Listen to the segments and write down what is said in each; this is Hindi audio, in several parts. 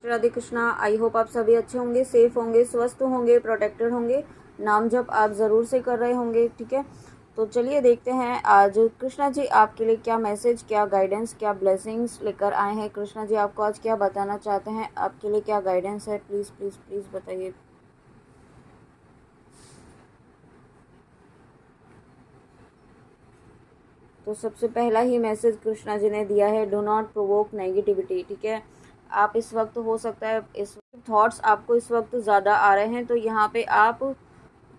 राधे कृष्णा। आई होप आप सभी अच्छे होंगे, सेफ होंगे, स्वस्थ होंगे, प्रोटेक्टेड होंगे। नाम जप आप ज़रूर से कर रहे होंगे। ठीक है, तो चलिए देखते हैं आज कृष्णा जी आपके लिए क्या मैसेज, क्या गाइडेंस, क्या ब्लेसिंग्स लेकर आए हैं। कृष्णा जी आपको आज क्या बताना चाहते हैं, आपके लिए क्या गाइडेंस है, प्लीज़ प्लीज़ प्लीज़ बताइए। तो सबसे पहला ही मैसेज कृष्णा जी ने दिया है, डो नॉट प्रोवोक नेगेटिविटी। ठीक है, आप इस वक्त हो सकता है इस थॉट्स आपको इस वक्त ज़्यादा आ रहे हैं, तो यहाँ पे आप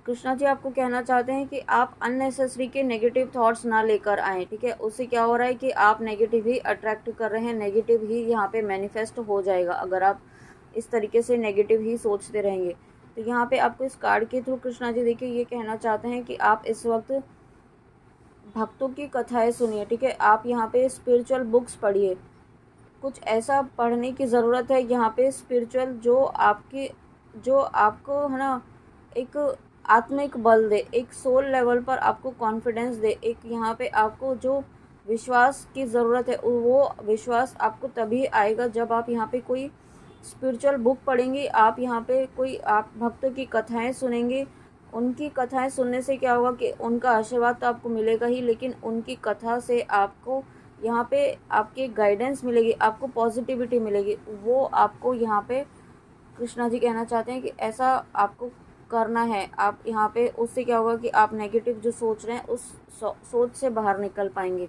कृष्णा जी आपको कहना चाहते हैं कि आप अननेसेसरी के नेगेटिव थॉट्स ना लेकर आएँ। ठीक है, उससे क्या हो रहा है कि आप नेगेटिव ही अट्रैक्ट कर रहे हैं, नेगेटिव ही यहाँ पे मैनिफेस्ट हो जाएगा अगर आप इस तरीके से नेगेटिव ही सोचते रहेंगे। तो यहाँ पे आपको इस कार्ड के थ्रू कृष्णा जी देखिए ये कहना चाहते हैं कि आप इस वक्त भक्तों की कथाएं सुनिए। ठीक है, आप यहाँ पे स्पिरिचुअल बुक्स पढ़िए, कुछ ऐसा पढ़ने की ज़रूरत है यहाँ पे स्पिरिचुअल जो आपको है ना एक आत्मिक बल दे, एक सोल लेवल पर आपको कॉन्फिडेंस दे, एक यहाँ पे आपको जो विश्वास की ज़रूरत है वो विश्वास आपको तभी आएगा जब आप यहाँ पे कोई स्पिरिचुअल बुक पढ़ेंगे, आप यहाँ पे कोई आप भक्तों की कथाएं सुनेंगे। उनकी कथाएं सुनने से क्या होगा कि उनका आशीर्वाद तो आपको मिलेगा ही, लेकिन उनकी कथा से आपको यहाँ पे आपकी गाइडेंस मिलेगी, आपको पॉजिटिविटी मिलेगी। वो आपको यहाँ पे कृष्णा जी कहना चाहते हैं कि ऐसा आपको करना है। आप यहाँ पे उससे क्या होगा कि आप नेगेटिव जो सोच रहे हैं उस सोच से बाहर निकल पाएंगे।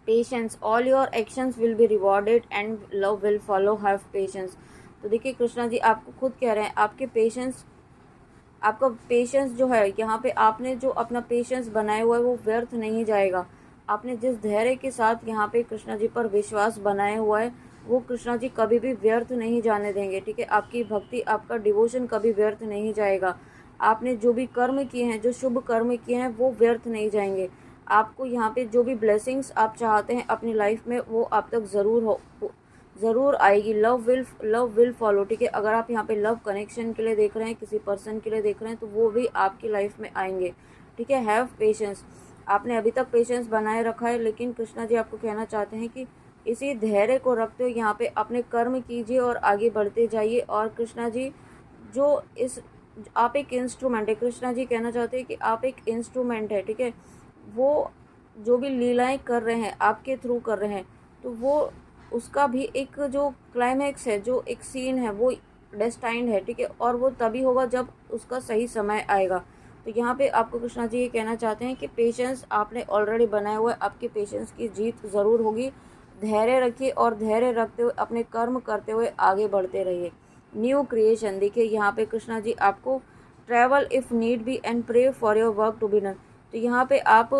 Patience, all your actions will be rewarded and love will follow, have patience. तो देखिए कृष्णा जी आपको खुद कह रहे हैं आपका पेशेंस जो है यहाँ पे आपने जो अपना पेशेंस बनाया हुआ है वो व्यर्थ नहीं जाएगा। आपने जिस धैर्य के साथ यहाँ पे कृष्णा जी पर विश्वास बनाया हुआ है वो कृष्णा जी कभी भी व्यर्थ नहीं जाने देंगे। ठीक है, आपकी भक्ति, आपका डिवोशन कभी व्यर्थ नहीं जाएगा। आपने जो भी कर्म किए हैं, जो शुभ कर्म किए हैं वो व्यर्थ नहीं जाएंगे। आपको यहाँ पे जो भी ब्लेसिंग्स आप चाहते हैं अपनी लाइफ में वो आप तक ज़रूर आएगी। Love will follow. ठीक है, अगर आप यहाँ पे लव कनेक्शन के लिए देख रहे हैं, किसी पर्सन के लिए देख रहे हैं, तो वो भी आपकी लाइफ में आएंगे। ठीक है, हैव पेशेंस। आपने अभी तक पेशेंस बनाए रखा है, लेकिन कृष्णा जी आपको कहना चाहते हैं कि इसी धैर्य को रखते हुए यहाँ पे अपने कर्म कीजिए और आगे बढ़ते जाइए। और कृष्णा जी जो इस आप एक इंस्ट्रूमेंट है, कृष्णा जी कहना चाहते हैं कि आप एक इंस्ट्रूमेंट है। ठीक है, वो जो भी लीलाएं कर रहे हैं आपके थ्रू कर रहे हैं, तो वो उसका भी एक जो क्लाइमैक्स है, जो एक सीन है वो डेस्टाइंड है। ठीक है, और वो तभी होगा जब उसका सही समय आएगा। तो यहाँ पे आपको कृष्णा जी ये कहना चाहते हैं कि पेशेंस आपने ऑलरेडी बनाया हुआ है, आपके पेशेंस की जीत ज़रूर होगी। धैर्य रखिए और धैर्य रखते हुए अपने कर्म करते हुए आगे बढ़ते रहिए। न्यू क्रिएशन, देखिए यहाँ पे कृष्णा जी आपको travel if need be and pray for your work to be done. तो यहाँ पे आप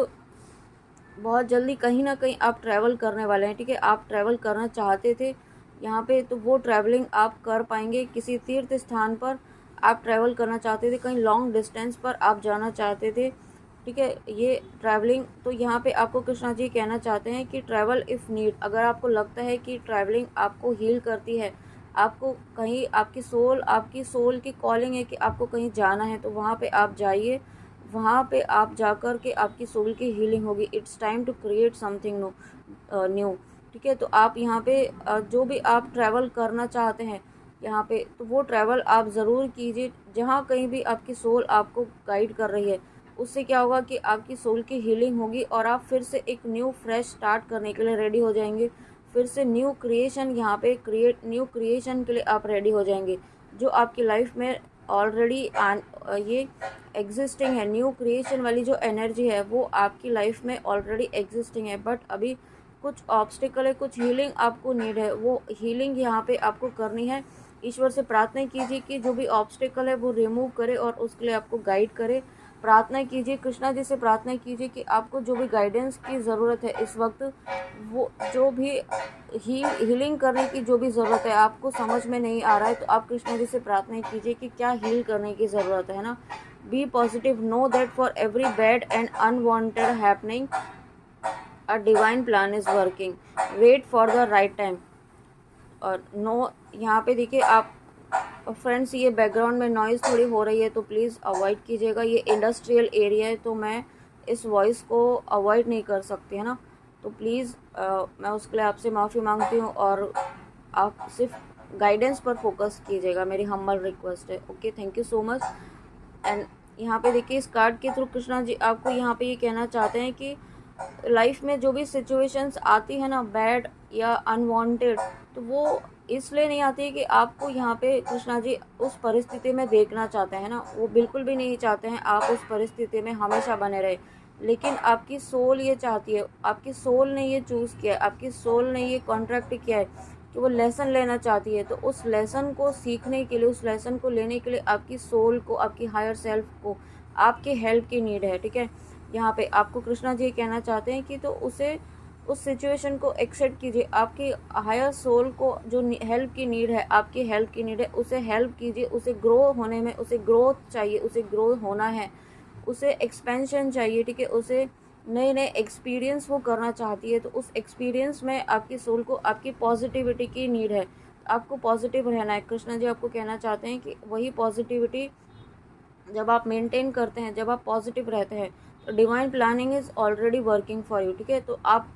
बहुत जल्दी कहीं ना कहीं आप ट्रैवल करने वाले हैं। ठीक है, आप ट्रैवल करना चाहते थे यहाँ पे, तो वो ट्रैवलिंग आप कर पाएंगे। किसी तीर्थ स्थान पर आप ट्रैवल करना चाहते थे, कहीं लॉन्ग डिस्टेंस पर आप जाना चाहते थे। ठीक है, ये ट्रैवलिंग, तो यहाँ पे आपको कृष्णा जी कहना चाहते हैं कि ट्रैवल इफ़ नीड, अगर आपको लगता है कि ट्रैवलिंग आपको हील करती है, आपको कहीं आपकी सोल की कॉलिंग है कि आपको कहीं जाना है, तो वहाँ पे आप जाइए। वहाँ पे आप जाकर के आपकी सोल की हीलिंग होगी। It's time to create something new. ठीक है, तो आप यहाँ पे जो भी आप ट्रैवल करना चाहते हैं यहाँ पे, तो वो ट्रैवल आप ज़रूर कीजिए। जहाँ कहीं भी आपकी सोल आपको गाइड कर रही है, उससे क्या होगा कि आपकी सोल की हीलिंग होगी और आप फिर से एक न्यू फ्रेश स्टार्ट करने के लिए रेडी हो जाएंगे। फिर से न्यू क्रिएशन यहाँ पे न्यू क्रिएशन के लिए आप रेडी हो जाएंगे। जो आपकी लाइफ में ऑलरेडी ये एग्जिस्टिंग है, न्यू क्रिएशन वाली जो एनर्जी है वो आपकी लाइफ में ऑलरेडी एग्जिस्टिंग है, बट अभी कुछ ऑब्स्टिकल है, कुछ हीलिंग आपको नीड है। वो हीलिंग यहाँ पे आपको करनी है। ईश्वर से प्रार्थना कीजिए कि जो भी ऑब्स्टिकल है वो रिमूव करे और उसके लिए आपको गाइड करे। प्रार्थना कीजिए, कृष्णा जी से प्रार्थना कीजिए कि आपको जो भी गाइडेंस की ज़रूरत है इस वक्त, वो जो भी हीलिंग करने की जो भी ज़रूरत है आपको समझ में नहीं आ रहा है, तो आप कृष्णा जी से प्रार्थना कीजिए कि क्या हील करने की ज़रूरत है ना। Be positive, know that for every bad and unwanted happening a divine plan is working, wait for the right time. और नो, यहाँ पे देखिए आप फ्रेंड्स, ये बैकग्राउंड में नॉइज़ थोड़ी हो रही है तो प्लीज़ अवॉइड कीजिएगा। ये इंडस्ट्रियल एरिया है तो मैं इस वॉइस को अवॉइड नहीं कर सकती, है ना। तो प्लीज़ मैं उसके लिए आपसे माफ़ी मांगती हूँ और आप सिर्फ गाइडेंस पर फोकस कीजिएगा, मेरी हम्बल रिक्वेस्ट है। Okay, thank you so much. And यहाँ पे देखिए इस कार्ड के थ्रू कृष्णा जी आपको यहाँ पे ये कहना चाहते हैं कि लाइफ में जो भी सिचुएशंस आती है ना, बैड या अनवांटेड, तो वो इसलिए नहीं आती कि आपको यहाँ पे कृष्णा जी उस परिस्थिति में देखना चाहते हैं ना, वो बिल्कुल भी नहीं चाहते हैं आप उस परिस्थिति में हमेशा बने रहे। लेकिन आपकी सोल ये चाहती है, आपकी सोल ने ये चूज़ किया है, आपकी सोल ने ये कॉन्ट्रैक्ट किया है कि वो लेसन लेना चाहती है। तो उस लेसन को सीखने के लिए, उस लेसन को लेने के लिए आपकी सोल को, आपकी हायर सेल्फ को आपके हेल्प की नीड है। ठीक है, यहाँ पे आपको कृष्णा जी कहना चाहते हैं कि तो उसे, उस सिचुएशन को एक्सेप्ट कीजिए। आपकी हायर सोल को जो हेल्प की नीड है, आपकी हेल्प की नीड है, उसे हेल्प कीजिए। उसे ग्रो होने में, उसे ग्रोथ चाहिए, उसे ग्रो होना है, उसे एक्सपेंशन चाहिए। ठीक है, उसे नए नए एक्सपीरियंस वो करना चाहती है। तो उस एक्सपीरियंस में आपकी सोल को आपकी पॉजिटिविटी की नीड है, आपको पॉजिटिव रहना है। कृष्णा जी आपको कहना चाहते हैं कि वही पॉजिटिविटी जब आप मेंटेन करते हैं, जब आप पॉजिटिव रहते हैं, तो divine planning is already working for you. ठीक है, तो आप,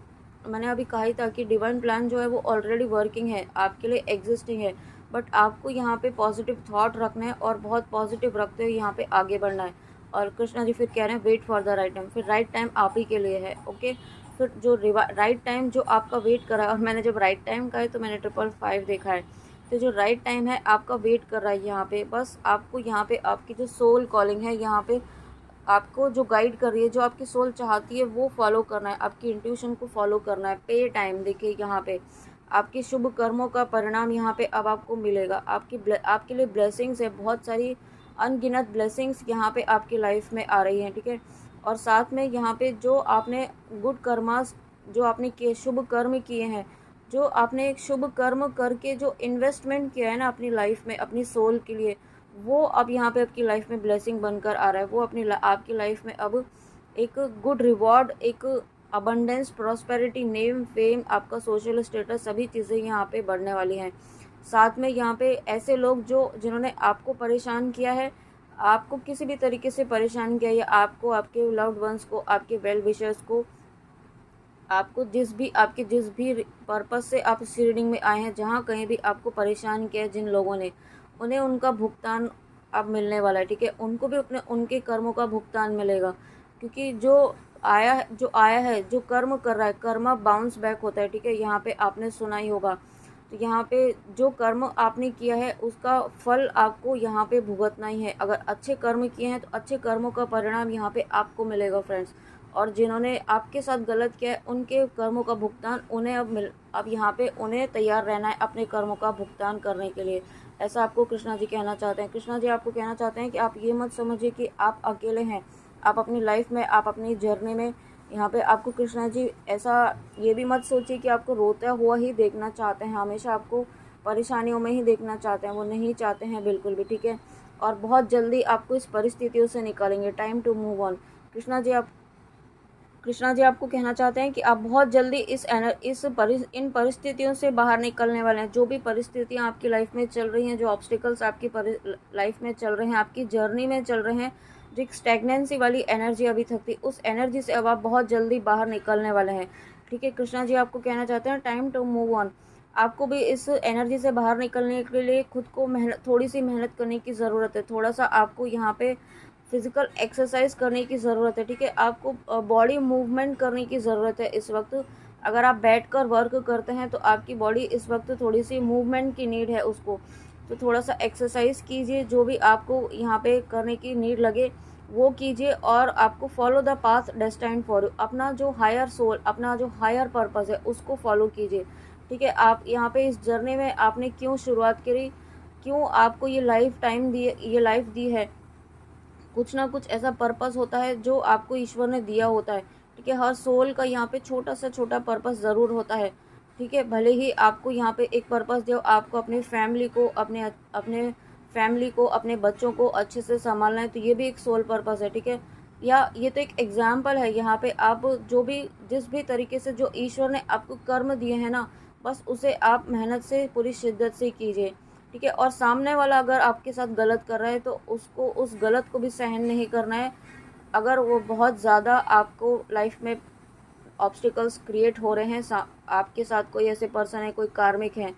मैंने अभी कहा ही था कि डिवाइन प्लान जो है वो ऑलरेडी वर्किंग है, आपके लिए एग्जिस्टिंग है। बट आपको यहाँ पे पॉजिटिव थॉट रखना है और बहुत पॉजिटिव रखते हुए यहाँ पे आगे बढ़ना है। और कृष्णा जी फिर कह रहे हैं wait for the right time, फिर राइट टाइम आप ही के लिए है। ओके, फिर जो राइट टाइम जो आपका वेट कर रहा है, और मैंने जब राइट टाइम का है तो मैंने 555 देखा है, तो जो राइट टाइम है आपका वेट कर रहा है यहाँ पे। बस आपको यहाँ पे आपकी जो सोल कॉलिंग है, यहाँ पे आपको जो गाइड कर रही है, जो आपकी सोल चाहती है वो फॉलो करना है, आपकी इंट्यूशन को फॉलो करना है। पे टाइम, देखिए यहाँ पे आपके शुभ कर्मों का परिणाम यहाँ पे अब आपको मिलेगा। आपके लिए ब्लेसिंग्स है, बहुत सारी अनगिनत ब्लेसिंग्स यहाँ पे आपकी लाइफ में आ रही हैं। ठीक है, और साथ में यहाँ पे जो आपने गुड कर्मास, जो आपने किए, शुभ कर्म किए हैं, जो आपने एक शुभ कर्म करके जो इन्वेस्टमेंट किया है ना अपनी लाइफ में, अपनी सोल के लिए, वो अब यहाँ पे आपकी लाइफ में ब्लेसिंग बनकर आ रहा है। वो आपकी लाइफ में अब एक गुड रिवॉर्ड, एक अबंडेंस, प्रॉस्पेरिटी, नेम, फेम, आपका सोशल स्टेटस, सभी चीज़ें यहाँ पे बढ़ने वाली हैं। साथ में यहाँ पे ऐसे लोग जो जिन्होंने आपको परेशान किया है, आपको किसी भी तरीके से परेशान किया, या आपको, आपके लव्ड वंस को, आपके वेल विशर्स को, आपको जिस भी पर्पस से आप इस रीडिंग में आए हैं, जहाँ कहीं भी आपको परेशान किया है जिन लोगों ने, उन्हें उनका भुगतान अब मिलने वाला है। ठीक है, उनको भी अपने उनके कर्मों का भुगतान मिलेगा, क्योंकि जो आया है, जो कर्म कर रहा है, कर्म बाउंस बैक होता है। ठीक है, यहाँ पे आपने सुना ही होगा। तो यहाँ पे जो कर्म आपने किया है उसका फल आपको यहाँ पे भुगतना ही है। अगर अच्छे कर्म किए हैं तो अच्छे कर्मों का परिणाम यहाँ पे आपको मिलेगा फ्रेंड्स। और जिन्होंने आपके साथ गलत किया है उनके कर्मों का भुगतान उन्हें अब यहाँ पे उन्हें तैयार रहना है अपने कर्मों का भुगतान करने के लिए। ऐसा आपको कृष्णा जी कहना चाहते हैं। कृष्णा जी आपको कहना चाहते हैं कि आप ये मत समझिए कि आप अकेले हैं। आप अपनी लाइफ में, आप अपनी जर्नी में, यहाँ पे आपको कृष्णा जी ऐसा ये भी मत सोचिए कि आपको रोता हुआ ही देखना चाहते हैं, हमेशा आपको परेशानियों में ही देखना चाहते हैं। वो नहीं चाहते हैं बिल्कुल भी। ठीक है, और बहुत जल्दी आपको इस परिस्थितियों से निकालेंगे। Time to move on. Krishna ji आपको कहना चाहते हैं कि आप बहुत जल्दी इन परिस्थितियों से बाहर निकलने वाले हैं। जो भी परिस्थितियां आपकी लाइफ में चल रही हैं, जो ऑब्स्टिकल्स आपकी लाइफ में चल रहे हैं, आपकी जर्नी में चल रहे हैं, जो एक स्टैग्नेंसी वाली एनर्जी अभी तक थी, उस एनर्जी से अब आप बहुत जल्दी बाहर निकलने वाले हैं। ठीक है, कृष्णा जी आपको कहना चाहते हैं टाइम टू मूव ऑन। आपको भी इस एनर्जी से बाहर निकलने के लिए खुद को थोड़ी सी मेहनत करने की ज़रूरत है। थोड़ा सा आपको यहाँ पे फिजिकल एक्सरसाइज करने की ज़रूरत है। ठीक है, आपको बॉडी मूवमेंट करने की ज़रूरत है इस वक्त। अगर आप बैठकर वर्क करते हैं तो आपकी बॉडी इस वक्त थोड़ी सी मूवमेंट की नीड है उसको, तो थोड़ा सा एक्सरसाइज कीजिए। जो भी आपको यहाँ पे करने की नीड लगे वो कीजिए, और आपको follow the path destined for you. अपना जो हायर सोल, अपना जो हायर पर्पस है उसको फॉलो कीजिए। ठीक है, आप यहाँ पे इस जर्नी में आपने क्यों शुरुआत करी, क्यों आपको ये लाइफ दी है, कुछ ना कुछ ऐसा पर्पस होता है जो आपको ईश्वर ने दिया होता है। ठीक है, हर सोल का यहाँ पे छोटा से छोटा पर्पस ज़रूर होता है। ठीक है, भले ही आपको यहाँ पे एक पर्पस दिया, आपको अपनी फैमिली को, अपने बच्चों को अच्छे से संभालना है, तो ये भी एक सोल पर्पस है। ठीक है, या ये तो एक एग्जाम्पल है। यहाँ पे आप जिस भी तरीके से जो ईश्वर ने आपको कर्म दिए हैं ना, बस उसे आप मेहनत से, पूरी शिद्दत से कीजिए। ठीक है, और सामने वाला अगर आपके साथ गलत कर रहा है तो उसको, उस गलत को भी सहन नहीं करना है। अगर वो बहुत ज़्यादा आपको लाइफ में ऑब्स्टिकल्स क्रिएट हो रहे हैं, आपके साथ कोई ऐसे पर्सन है, कोई कार्मिक है,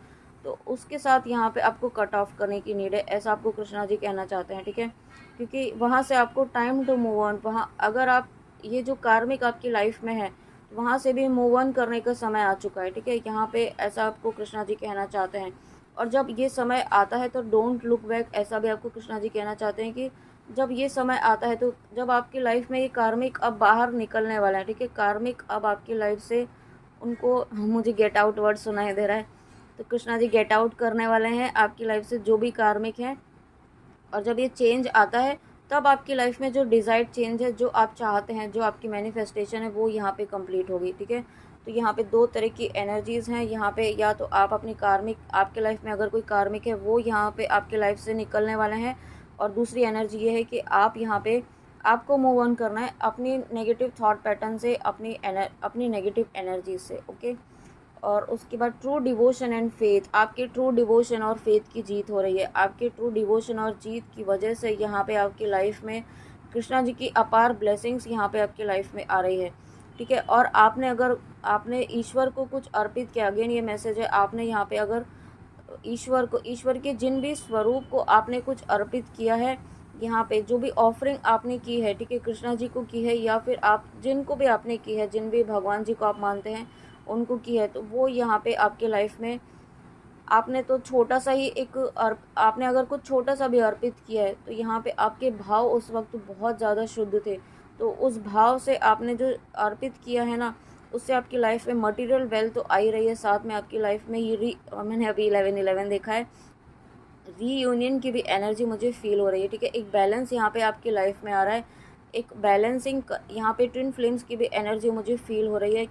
तो उसके साथ यहाँ पे आपको कट ऑफ करने की नीड है, ऐसा आपको कृष्णा जी कहना चाहते हैं, ठीक है। क्योंकि वहाँ से आपको टाइम टू मूव ऑन, वहाँ अगर आप ये जो कार्मिक आपकी लाइफ में है वहाँ से भी मूव ऑन करने का समय आ चुका है, ठीक है। यहाँ पे ऐसा आपको कृष्णा जी कहना चाहते हैं। और जब ये समय आता है तो डोंट लुक बैक, ऐसा भी आपको कृष्णा जी कहना चाहते हैं कि जब ये समय आता है तो जब आपकी लाइफ में ये कार्मिक अब बाहर निकलने वाला है, ठीक है। कार्मिक अब आपकी लाइफ से उनको, मुझे गेट आउट वर्ड सुनाई दे रहा है, तो कृष्णा जी गेट आउट करने वाले हैं आपकी लाइफ से जो भी कार्मिक है। और जब ये चेंज आता है तब आपकी लाइफ में जो डिज़ायर्ड चेंज है, जो आप चाहते हैं, जो आपकी मैनिफेस्टेशन है, वो यहाँ पे कंप्लीट होगी, ठीक है। तो यहाँ पे दो तरह की एनर्जीज़ हैं यहाँ पे, या तो आप अपनी कार्मिक, आपके लाइफ में अगर कोई कार्मिक है वो यहाँ पे आपके लाइफ से निकलने वाले हैं, और दूसरी एनर्जी ये है कि आप यहाँ पे, आपको मूव ऑन करना है अपनी नेगेटिव थॉट पैटर्न से, अपनी नेगेटिव एनर्जी से, ओके। और उसके बाद ट्रू डिवोशन एंड फेथ, आपके ट्रू डिवोशन और फेथ की जीत हो रही है। आपके ट्रू डिवोशन और जीत की वजह से यहाँ पे आपकी लाइफ में कृष्णा जी की अपार ब्लेसिंग्स यहाँ पे आपकी लाइफ में आ रही है, ठीक है। और आपने अगर, आपने ईश्वर को कुछ अर्पित किया, अगेन ये मैसेज है, आपने यहाँ पे अगर ईश्वर को, ईश्वर के जिन भी स्वरूप को आपने कुछ अर्पित किया है, यहाँ पे जो भी ऑफरिंग आपने की है, ठीक है, कृष्णा जी को की है, या फिर आप जिनको भी आपने की है, जिन भी भगवान जी को आप मानते हैं उनको की है, तो वो यहाँ पे आपके लाइफ में, आपने तो छोटा सा ही एक आपने अगर कुछ छोटा सा भी अर्पित किया है तो यहाँ पे आपके भाव उस वक्त बहुत ज़्यादा शुद्ध थे। तो उस भाव से आपने जो अर्पित किया है ना, उससे आपकी लाइफ में मटेरियल वेल्थ तो आ ही रही है, साथ में आपकी लाइफ में ये मैंने अभी 11-11 देखा है, रीयूनियन की भी एनर्जी मुझे फील हो रही है, ठीक है। एक बैलेंस यहाँ पे आपकी लाइफ में आ रहा है, एक बैलेंसिंग, यहाँ पे ट्विन फ्लेम्स की भी एनर्जी मुझे फील हो रही है,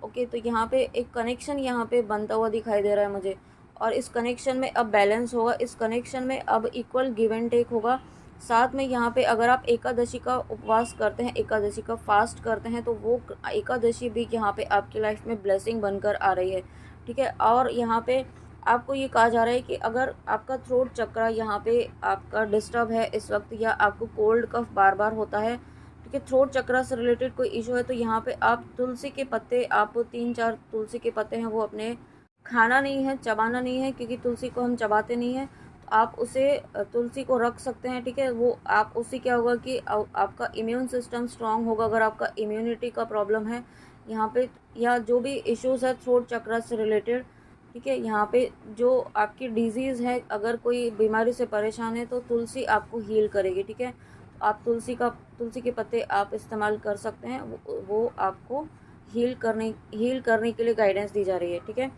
ओके। तो यहाँ पे एक कनेक्शन यहाँ पे बनता हुआ दिखाई दे रहा है मुझे, और इस कनेक्शन में अब बैलेंस होगा, इस कनेक्शन में अब इक्वल गिव एंड टेक होगा। साथ में यहाँ पे अगर आप एकादशी का उपवास करते हैं, एकादशी का फास्ट करते हैं, तो वो एकादशी भी यहाँ पे आपकी लाइफ में ब्लेसिंग बनकर आ रही है, ठीक है। और यहाँ पे आपको ये कहा जा रहा है कि अगर आपका थ्रोट चक्र यहाँ पे आपका डिस्टर्ब है इस वक्त, या आपको कोल्ड कफ बार बार होता है, ठीक है, थ्रोट चक्र से रिलेटेड कोई इशू है, तो यहाँ पे आप तुलसी के पत्ते, आप 3-4 तुलसी के पत्ते हैं वो अपने, खाना नहीं है, चबाना नहीं है, क्योंकि तुलसी को हम चबाते नहीं हैं, तो आप उसे, तुलसी को रख सकते हैं, ठीक है। वो आप, उससे क्या होगा कि आपका इम्यून सिस्टम स्ट्रांग होगा, अगर आपका इम्यूनिटी का प्रॉब्लम है यहाँ पे, या जो भी इश्यूज़ है थ्रोट चक्र से रिलेटेड, ठीक है। यहाँ पे जो आपकी डिजीज़ है, अगर कोई बीमारी से परेशान है तो तुलसी आपको हील करेगी, ठीक है। तो आप तुलसी के पत्ते आप इस्तेमाल कर सकते हैं, वो आपको हील करने के लिए गाइडेंस दी जा रही है, ठीक है।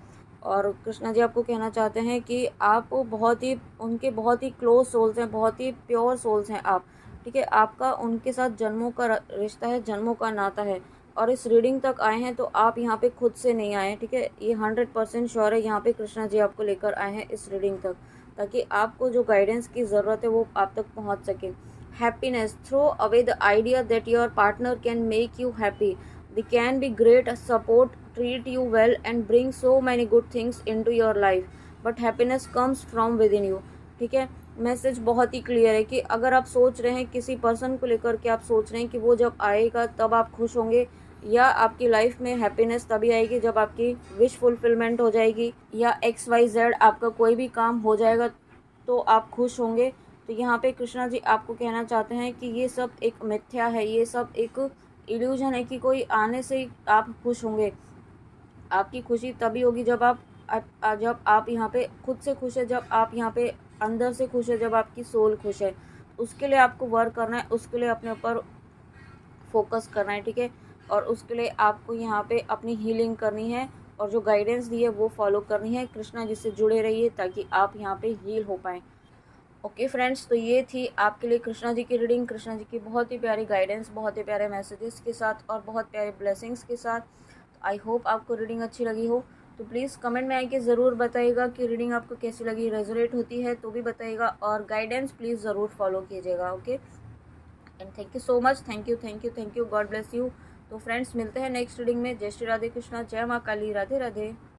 और कृष्णा जी आपको कहना चाहते हैं कि आप बहुत ही, उनके बहुत ही क्लोज सोल्स हैं, बहुत ही प्योर सोल्स हैं आप, ठीक है। आपका उनके साथ जन्मों का रिश्ता है, जन्मों का नाता है, और इस रीडिंग तक आए हैं तो आप यहाँ पे खुद से नहीं आए हैं, ठीक है। ये 100% श्योर है, यहाँ पे कृष्णा जी आपको लेकर आए हैं इस रीडिंग तक, ताकि आपको जो गाइडेंस की ज़रूरत है वो आप तक पहुँच सके। Happiness, throw away the idea that your partner can make you happy, they can be great support, treat you well and bring so many good things into your life, but happiness comes from within you, ठीक है। मैसेज बहुत ही क्लियर है कि अगर आप सोच रहे हैं किसी पर्सन को लेकर के, आप सोच रहे हैं कि वो जब आएगा तब आप खुश होंगे, या आपकी लाइफ में हैप्पीनेस तभी आएगी जब आपकी विश फुलफिलमेंट हो जाएगी, या XYZ आपका कोई भी काम हो जाएगा तो आप खुश होंगे, तो यहाँ पे कृष्णा जी आपको कहना चाहते हैं कि ये सब एक मिथ्या है, ये सब एक इल्यूजन है कि कोई आने से ही आप खुश होंगे। आपकी खुशी तभी होगी जब आप यहाँ पे खुद से खुश है, जब आप यहाँ पे अंदर से खुश है, जब आपकी सोल खुश है। उसके लिए आपको वर्क करना है, उसके लिए अपने ऊपर फोकस करना है, ठीक है। और उसके लिए आपको यहाँ पे अपनी हीलिंग करनी है, और जो गाइडेंस दी है वो फॉलो करनी है। कृष्णा जी से जुड़े रहिए ताकि आप यहाँ पे हील हो पाएँ। ओके फ्रेंड्स, तो ये थी आपके लिए कृष्णा जी की रीडिंग, कृष्णा जी की बहुत ही प्यारी गाइडेंस, बहुत ही प्यारे मैसेजेस के साथ और बहुत प्यारे ब्लेसिंग्स के साथ। आई होप आपको रीडिंग अच्छी लगी हो, तो प्लीज़ कमेंट में आके ज़रूर बताइएगा कि रीडिंग आपको कैसी लगी, रेजोनेट होती है तो भी बताइएगा, और गाइडेंस प्लीज़ ज़रूर फॉलो कीजिएगा। Okay, and thank you so much, thank you, God bless you. तो फ्रेंड्स, मिलते हैं नेक्स्ट रीडिंग में। जय श्री राधे कृष्णा, जय माँ काली, राधे राधे।